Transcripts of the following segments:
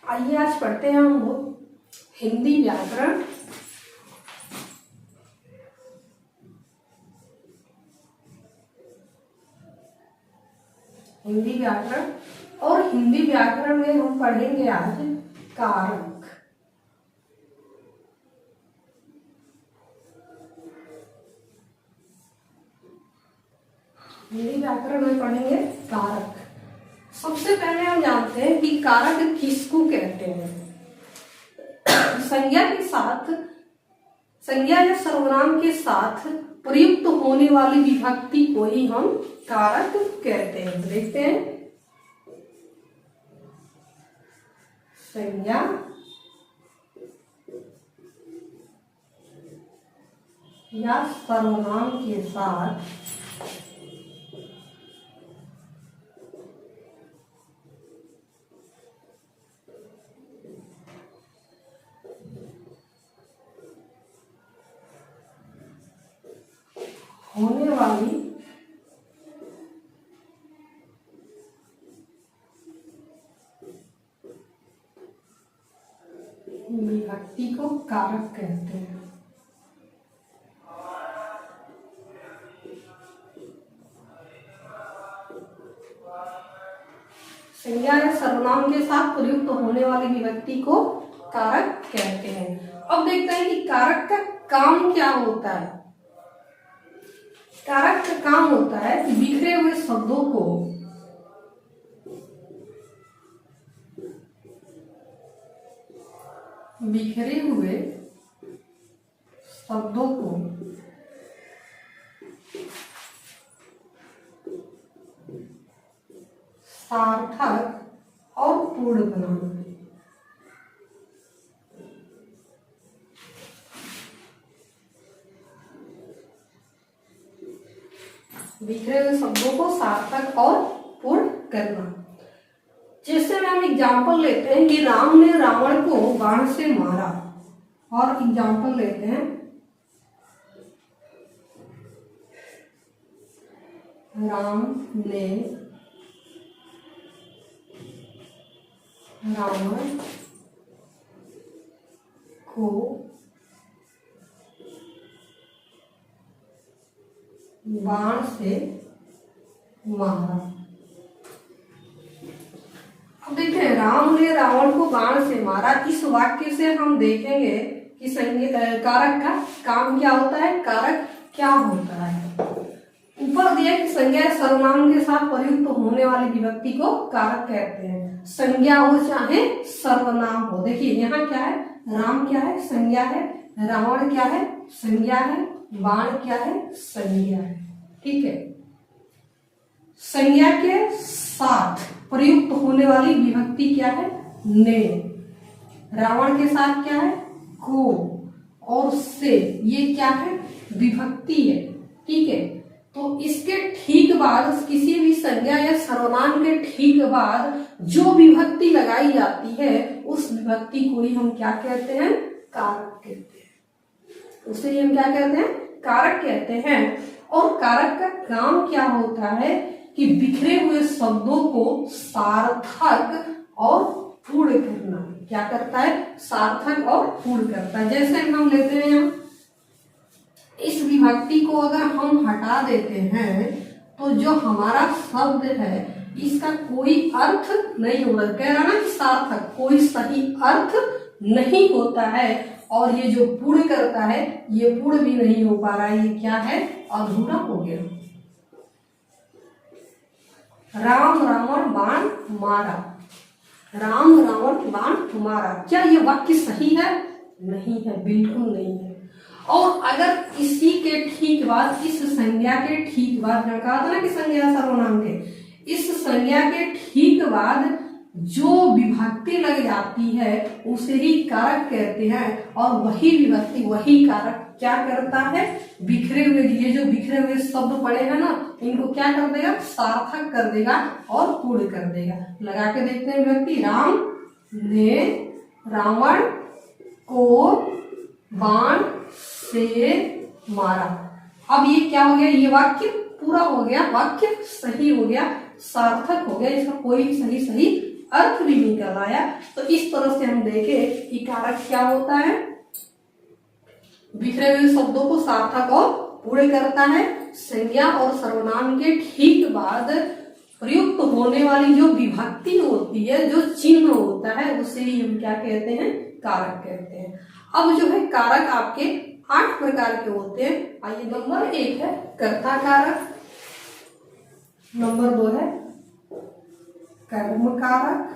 आइए आज पढ़ते हैं हम लोग हिंदी व्याकरण। हिंदी व्याकरण और हिंदी व्याकरण में हम पढ़ेंगे आज कारक। हिंदी व्याकरण में पढ़ेंगे कारक। सबसे पहले हम जानते हैं कि कारक किसको कहते हैं। संज्ञा के साथ, संज्ञा या सर्वनाम के साथ प्रयुक्त होने वाली विभक्ति को ही हम कारक कहते हैं। देखते हैं, संज्ञा या सर्वनाम के साथ होने वाली विभक्ति को कारक कहते हैं। संज्ञा या सर्वनाम के साथ प्रयुक्त होने वाली विभक्ति को कारक कहते हैं। अब देखते हैं कि कारक का काम क्या होता है। कारक का काम होता है कि बिखरे हुए शब्दों को सार्थक और पूर्ण बनाना। बिखरे हुए शब्दों को सार्थक और पूर्ण करना। जैसे में हम एग्जाम्पल लेते हैं कि राम ने रावण को बाण से मारा, और एग्जाम्पल लेते हैं राम ने रावण को बाण से मारा। अब देखें, राम ने रावण को बाण से मारा। इस वाक्य से हम देखेंगे कि कारक का काम क्या होता है, कारक क्या होता है। ऊपर दिया कि संज्ञा सर्वनाम के साथ प्रयुक्त होने वाली विभक्ति को कारक कहते हैं। संज्ञा हो चाहे सर्वनाम हो। देखिए यहाँ क्या है, राम क्या है, संज्ञा है। रावण क्या है, संज्ञा है। बाण क्या है, संज्ञा है। ठीक है। संज्ञा के साथ प्रयुक्त होने वाली विभक्ति क्या है, ने। रावण के साथ क्या है, को और से। ये क्या है, विभक्ति है। ठीक है। तो इसके ठीक बाद, किसी भी संज्ञा या सर्वनाम के ठीक बाद जो विभक्ति लगाई जाती है उस विभक्ति को ही हम क्या कहते हैं, कारक कहते हैं। उसे ही हम क्या कहते हैं, कारक कहते हैं। और कारक का काम क्या होता है कि बिखरे हुए शब्दों को सार्थक और पूर्ण करना। क्या करता है, सार्थक और पूर्ण करता है। जैसे हम लेते हैं यहाँ, इस विभक्ति को अगर हम हटा देते हैं तो जो हमारा शब्द है इसका कोई अर्थ नहीं होगा। कह रहा ना कि सार्थक, कोई सही अर्थ नहीं होता है। और ये जो पूर्ण करता है ये पूर्ण भी नहीं हो पा रहा है। ये क्या है, अधूरा हो गया। राम रावण बाण मारा। राम रावण बाण मारा। क्या ये वाक्य सही है? नहीं है, बिल्कुल नहीं है। और अगर इसी के ठीक बाद, इस संज्ञा के ठीक बाद, कहा था ना कि संज्ञा सर्वनाम के, इस संज्ञा के ठीक बाद जो विभक्ति लग जाती है उसे ही कारक कहते हैं। और वही विभक्ति, वही कारक क्या करता है, बिखरे हुए, ये जो बिखरे हुए शब्द पड़े हैं ना, इनको क्या कर देगा, सार्थक कर देगा और पूर्ण कर देगा। लगा के देखते हैं विभक्ति, राम ने रावण को बाण से मारा। अब ये क्या हो गया, ये वाक्य पूरा हो गया, वाक्य सही हो गया, सार्थक हो गया। इसका कोई सही अर्थ भी निकल आया। तो इस तरह से हम देखें कि कारक क्या होता है, बिखरे हुए शब्दों को सार्थक और पूरे करता है। संज्ञा और सर्वनाम के ठीक बाद प्रयुक्त होने वाली जो विभक्ति होती है, जो चिन्ह होता है, उसे ही हम क्या कहते हैं, कारक कहते हैं। अब जो है कारक आपके 8 प्रकार के होते हैं। आइए, नंबर 1 है कर्ता कारक, नंबर 2 है कर्म कारक,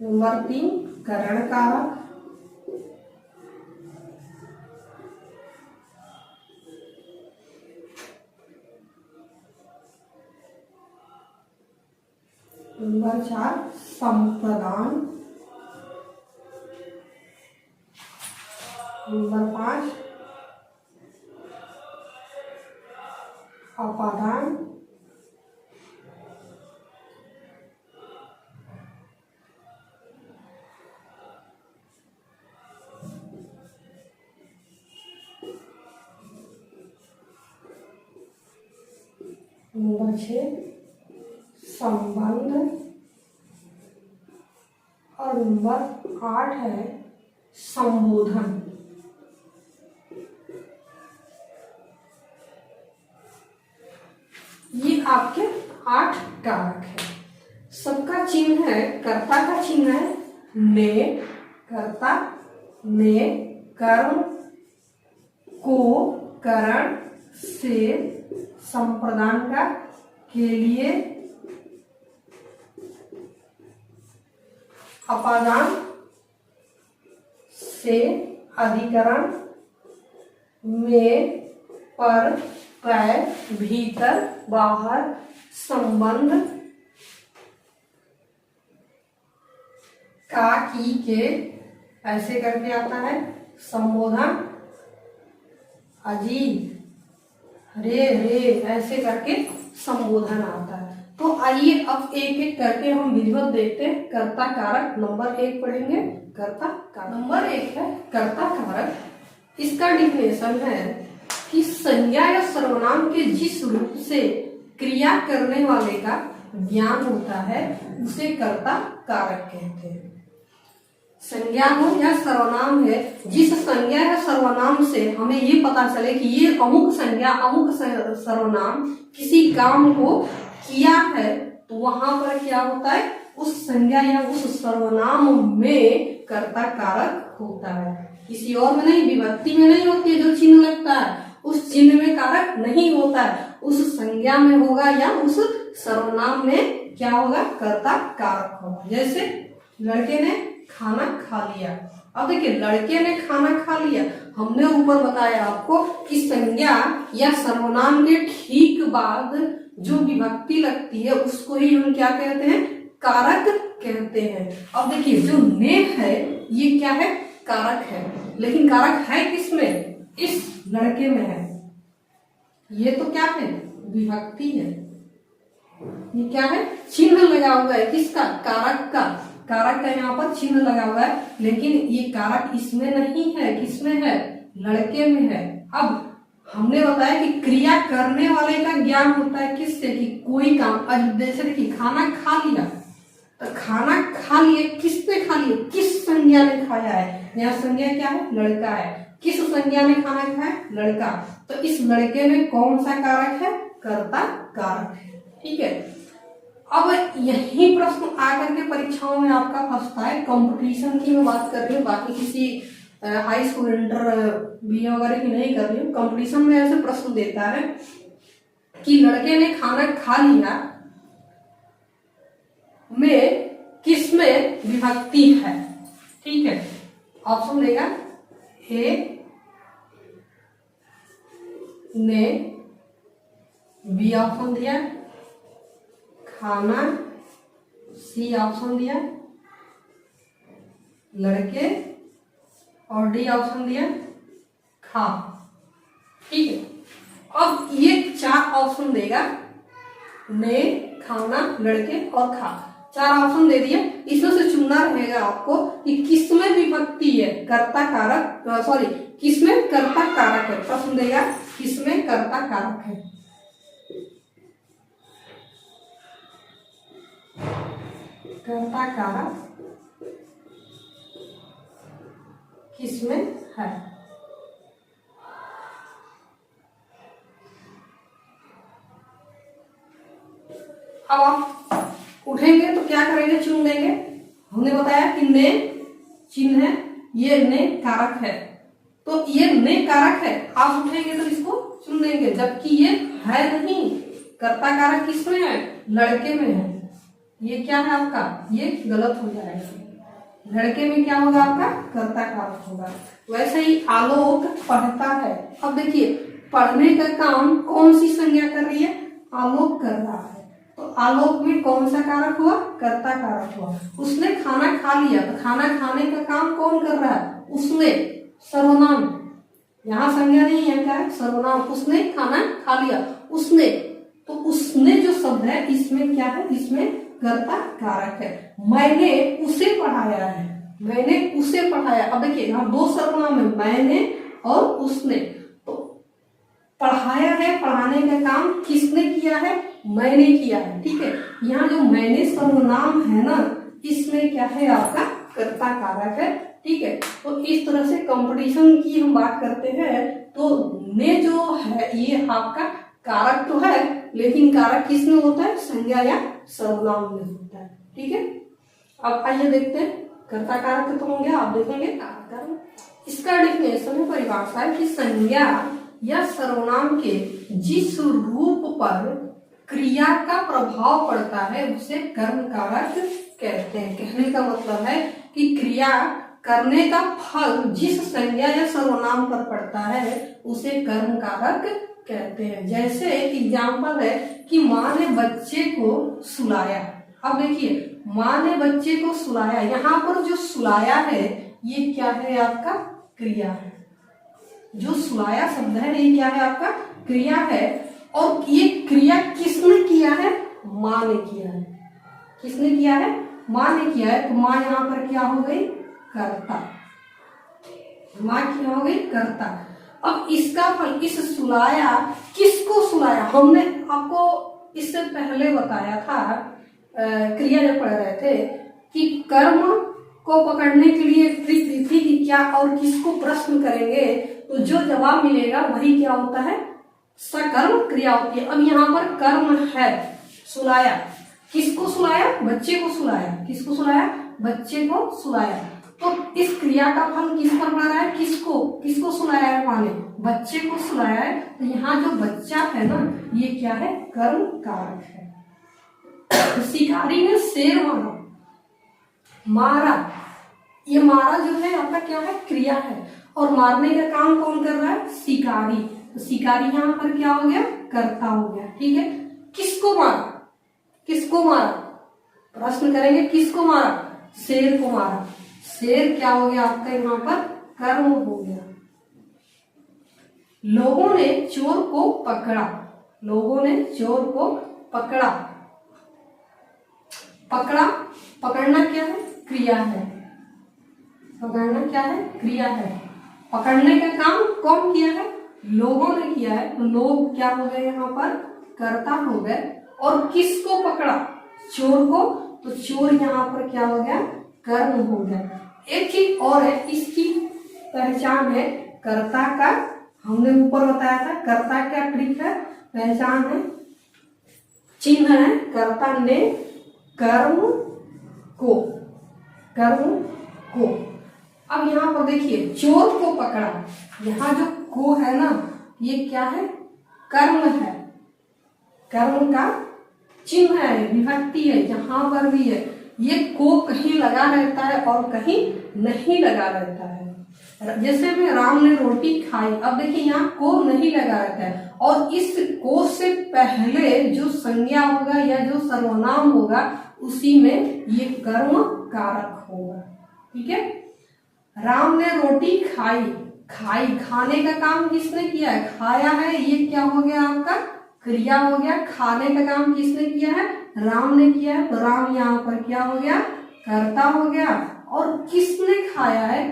नंबर 3 करण कारक, नंबर 4 संप्रदान, नंबर 5 अपादान, नंबर 6 संबंध, और नंबर 8 है संबोधन। ये आपके 8 कारक है। सबका चिन्ह है, कर्ता का चिन्ह है ने, कर्ता ने, कर्म को, करण से, संप्रदान का के लिए, अपादान से, अधिकरण में, पर, पैर, भीतर, बाहर, संबंध, का, की, के, ऐसे करके आता है, संबोधन, अजी, रे, ऐसे करके संबोधन आता है। तो आइए अब एक एक करके हम विधिवत देखते हैं। कर्ता कारक नंबर 1 पढ़ेंगे। कर्ता कारक नंबर 1 है कर्ता कारक। इसका डिफिनेशन है कि संज्ञा या सर्वनाम के जिस रूप से क्रिया करने वाले का ज्ञान होता है उसे कर्ता कारक कहते हैं। संज्ञा हो या सर्वनाम है, जिस संज्ञा या सर्वनाम से हमें ये पता चले कि ये अमुक संज्ञा अमुक सर्वनाम किसी काम को किया है, तो वहां पर क्या होता है, उस संज्ञा या उस सर्वनाम में कर्ता कारक होता है। किसी और में नहीं, विभक्ति में नहीं होती है जो चिन्ह लगता है, उस चिन्ह में कारक नहीं होता है, उस संज्ञा में होगा या उस सर्वनाम में क्या होगा, कर्ता कारक होगा। जैसे लड़के ने खाना खा लिया। अब देखिए, लड़के ने खाना खा लिया, हमने ऊपर बताया आपको कि संज्ञा या सर्वनाम के ठीक बाद जो विभक्ति लगती है उसको ही हम क्या कहते हैं, कारक कहते हैं। अब देखिए, जो ने है ये क्या है, कारक है, लेकिन कारक है किसमें, इस लड़के में है। ये तो क्या है, विभक्ति है। ये क्या है, चिन्ह लगा हुआ है किसका, कारक का। कारक का यहाँ पर चिन्ह लगा हुआ है, लेकिन ये कारक इसमें नहीं है, किसमें है, लड़के में है। अब हमने बताया कि क्रिया करने वाले का ज्ञान होता है किससे, कि कोई काम, जैसे देखिए खाना खा लिया, तो खाना खा लिए, किसने खा लिया, किस संज्ञा ने खाया है। यहाँ संज्ञा क्या है, लड़का है। किस संज्ञा ने खाना खाया, लड़का। तो इस लड़के में कौन सा कारक है, कर्ता कारक है। ठीक है। अब यही प्रश्न आकर के परीक्षाओं में आपका फंसता है। कंपटीशन की मैं बात कर रही हूँ, बाकी किसी हाई स्कूल इंटर बीए वगैरह की नहीं कर रही हूँ। कंपटीशन में ऐसे प्रश्न देता है कि लड़के ने खाना खा लिया में किसमें विभक्ति है। ठीक है, ऑप्शन देगा ए ने, बी ऑप्शन दिया खाना, सी ऑप्शन दिया लड़के, और डी ऑप्शन दिया खा। ठीक है, अब ये 4 ऑप्शन देगा, ने, खाना, लड़के और खा। 4 ऑप्शन दे दिए। इसमें से चुनना रहेगा आपको कि किसमें विभक्ति है, कर्ता कारक, सॉरी किसमें कर्ता कारक है। प्रश्न देगा किसमें कर्ता कारक है। कर्ता कारक किसमें है? अब आप उठेंगे तो क्या करेंगे? चुन देंगे। हमने बताया कि ने चिन्ह है, ये ने कारक है, तो ये ने कारक है, आप उठेंगे तो इसको चुन देंगे, जबकि ये है नहीं। कर्ता कारक किसमें है? लड़के में है। ये क्या है आपका? ये गलत हो जाएगा। लड़के में क्या होगा आपका? कर्ता कारक होगा। वैसे ही आलोक पढ़ता है। अब देखिए, पढ़ने का काम कौन सी संज्ञा कर रही है? आलोक कर रहा है। तो आलोक में कौन सा कारक हुआ? कर्ता कारक हुआ। उसने खाना खा लिया, तो खाना खाने का काम कौन कर रहा है? उसने, सर्वनाम। यहाँ संज्ञा नहीं है, क्या है? सर्वनाम। उसने खाना खा लिया, उसने। तो उसने जो शब्द है इसमें क्या है? इसमें कर्ता कारक है। मैंने उसे पढ़ाया है, मैंने उसे पढ़ाया। अब देखिए यहाँ दो सर्वनाम है, मैंने और उसने। तो पढ़ाया है, पढ़ाने का काम किसने किया है? मैंने किया है। ठीक है, यहाँ जो मैंने सर्वनाम है ना, इसमें क्या है? आपका कर्ता कारक है। ठीक है, तो इस तरह से कंपटीशन की हम बात करते हैं तो ने जो है ये आपका कारक तो है, लेकिन कारक किसमें होता है? संज्ञा या सर्वनाम में होता है। ठीक है, अब आइए देखते हैं कर्ता कारक तो होंगे, आप देखेंगे कारक कारक। इसका डेफिनेशन है, परिभाषा है कि संज्ञा या सर्वनाम के जिस रूप पर क्रिया का प्रभाव पड़ता है उसे कर्म कारक कहते हैं। कहने का मतलब है कि क्रिया करने का फल जिस संज्ञा या सर्वनाम पर पड़ता है उसे कर्म कारक कहते हैं। जैसे एक एग्जाम्पल है कि माँ ने बच्चे को सुलाया। अब देखिए, माँ ने बच्चे को सुलाया, यहाँ पर जो सुलाया है ये क्या है? आपका क्रिया है। जो सुलाया शब्द है ये क्या है? आपका क्रिया है। और ये क्रिया किसने किया है? माँ ने किया है। किसने किया है? माँ ने किया है। तो माँ यहाँ पर क्या हो गई? कर्ता। माँ क्या हो गई? कर्ता। अब इसका फल, इस सुलाया, किसको सुलाया? हमने आपको इससे पहले बताया था, क्रिया जब पढ़ रहे थे, कि कर्म को पकड़ने के लिए ट्रिक थी कि क्या और किसको प्रश्न करेंगे तो जो जवाब मिलेगा वही क्या होता है? सकर्म क्रिया होती है। अब यहाँ पर कर्म है, सुलाया। किसको सुलाया? बच्चे को सुलाया। किसको सुलाया? बच्चे को सुलाया। तो इस क्रिया का फल किस पर पड़ रहा है? किसको सुलाया है? माने बच्चे को सुलाया है। तो यहाँ जो बच्चा है ना, ये क्या है? कर्म कारक है। शिकारी ने शेर मारा। ये मारा जो है आपका क्या है? क्रिया है। और मारने का काम कौन कर रहा है? शिकारी। तो शिकारी यहाँ पर क्या हो गया? कर्ता हो गया। ठीक है, किसको मारा? किसको मारा? प्रश्न करेंगे, किसको मारा? शेर को मारा। शेर क्या हो गया आपका? यहाँ पर कर्म हो गया। लोगों ने चोर को पकड़ा। लोगों ने चोर को पकड़ा। पकड़ा, पकड़ना क्या है? क्रिया है। पकड़ना क्या है? क्रिया है। पकड़ने का काम कौन किया है? लोगों ने किया है। तो लोग क्या हो गए? यहाँ पर कर्ता हो गए। और किसको पकड़ा? चोर को। तो चोर यहाँ पर क्या हो गया? कर्म हो गया। एक चीज और है, इसकी पहचान है कर्ता का। हमने ऊपर बताया था कर्ता क्या ट्रिक है, पहचान है, चिन्ह है। कर्ता ने कर्म को, कर्म को। अब यहाँ पर देखिए, चोर को पकड़ा, यहाँ जो को है ना, ये क्या है? कर्म है। कर्म का चिन्ह है, विभक्ति है, जहां पर भी है ये को कहीं लगा रहता है और कहीं नहीं लगा रहता है। जैसे में राम ने रोटी खाई, अब देखिए यहाँ को नहीं लगा रहता है, और इस को से पहले जो संज्ञा होगा या जो सर्वनाम होगा उसी में ये कर्म कारक होगा। ठीक है, राम ने रोटी खाई। खाई, खाने का काम किसने किया है? खाया है, ये क्या हो गया? आपका क्रिया हो गया। खाने का काम किसने किया है? राम ने किया है। तो राम यहाँ पर क्या हो गया? कर्ता हो गया। और किसने खाया है?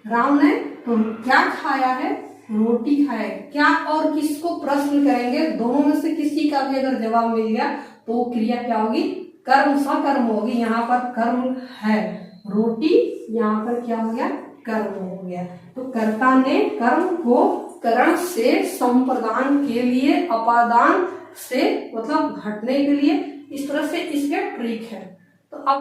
राम ने। तो क्या खाया है? रोटी खाया है। क्या और किसको प्रश्न करेंगे? दोनों में से किसी का भी अगर जवाब मिल गया तो क्रिया क्या होगी? कर्म सकर्म होगी, यहाँ पर कर्म है रोटी, यहाँ पर क्या हो गया कर्म हो गया। तो कर्ता ने कर्म को करण से संप्रदान के लिए, अपादान से मतलब हटने के लिए, इस तरह से इसके ट्रिक है। तो अब